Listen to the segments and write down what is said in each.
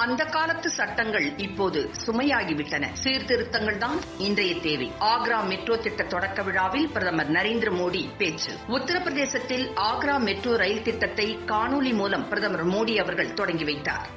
அந்த காலத்து சட்டங்கள் இப்போது சுமையாகிவிட்டன. சீர்திருத்தங்கள் தான் இன்றைய தேவை. ஆக்ரா மெட்ரோ திட்ட தொடக்க விழாவில் பிரதமர் நரேந்திர மோடி பேச்சு. உத்தரப்பிரதேசத்தில் ஆக்ரா மெட்ரோ ரயில் திட்டத்தை காணொலி மூலம் பிரதமர் மோடி அவர்கள் தொடங்கி வைத்தார்.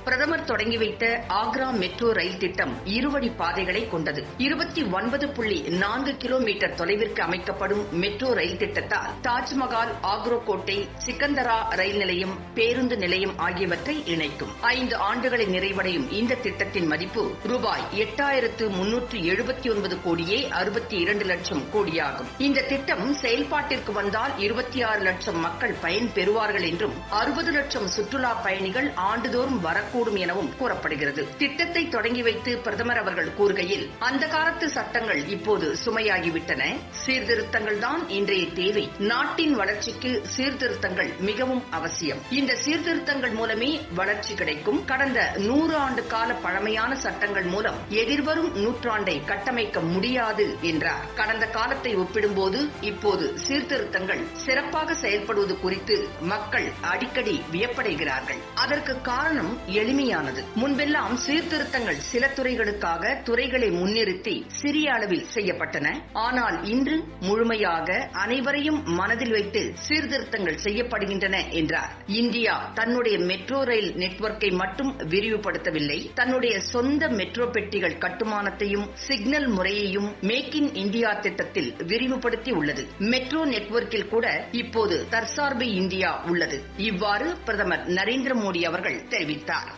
பிரதமர் தொடங்கி வைத்த ஆக்ரா மெட்ரோ ரயில் திட்டம் இருவழி பாதைகளை கொண்டது. 29.4 கிலோமீட்டர் தொலைவிற்கு அமைக்கப்படும் மெட்ரோ ரயில் திட்டத்தால் தாஜ்மஹால், ஆக்ரா கோட்டை, சிக்கந்தரா ரயில் நிலையம், பேருந்து நிலையம் ஆகியவற்றை இணைக்கும். 5 ஆண்டுகளை நிறைவடையும் இந்த திட்டத்தின் மதிப்பு ரூபாய் 8,379 கோடியே 62 லட்சம் கோடியாகும். இந்த திட்டம் செயல்பாட்டிற்கு வந்தால் 26 லட்சம் மக்கள் பயன் பெறுவார்கள் என்றும் 60 லட்சம் சுற்றுலா பயணிகள் ஆண்டுதோறும் வரக்கூடும் எனவும் கூறப்படுகிறது. திட்டத்தை தொடங்கி வைத்து பிரதமர் அவர்கள் கூறுகையில், அந்த காலத்து சட்டங்கள் இப்போது சுமையாகிவிட்டன. சீர்திருத்தங்கள் தான் இன்றைய தேவை. நாட்டின் வளர்ச்சிக்கு சீர்திருத்தங்கள் மிகவும் அவசியம். இந்த சீர்திருத்தங்கள் மூலமே வளர்ச்சி கிடைக்கும். கடந்த 100 ஆண்டு கால பழமையான சட்டங்கள் மூலம் எதிர்வரும் நூற்றாண்டை கட்டமைக்க முடியாது என்றார். கடந்த காலத்தை ஒப்பிடும்போது இப்போது சீர்திருத்தங்கள் சிறப்பாக செயல்படுவது குறித்து மக்கள் அடிக்கடி வியப்படைகிறார்கள். அதற்கு காரணம் எளிமையானது. முன்பெல்லாம் சீர்திருத்தங்கள் சில துறைகளுக்காக துறைகளை முன்னிறுத்தி சிறிய அளவில் செய்யப்பட்டன. ஆனால் இன்று முழுமையாக அனைவரையும் மனதில் வைத்து சீர்திருத்தங்கள் செய்யப்படுகின்றன என்றார். இந்தியா தன்னுடைய மெட்ரோ ரயில் நெட்வொர்க்கை மட்டும் விரிவுபடுத்தவில்லை, தன்னுடைய சொந்த மெட்ரோ பெட்டிகள் கட்டுமானத்தையும் சிக்னல் முறையையும் மேக் இன் இந்தியா திட்டத்தில் விரிவுபடுத்தி உள்ளது. மெட்ரோ நெட்வொர்க்கில் கூட இப்போது தற்சார்பு இந்தியா உள்ளது. இவ்வாறு பிரதமர் நரேந்திர மோடி அவர்கள் தெரிவித்தார்.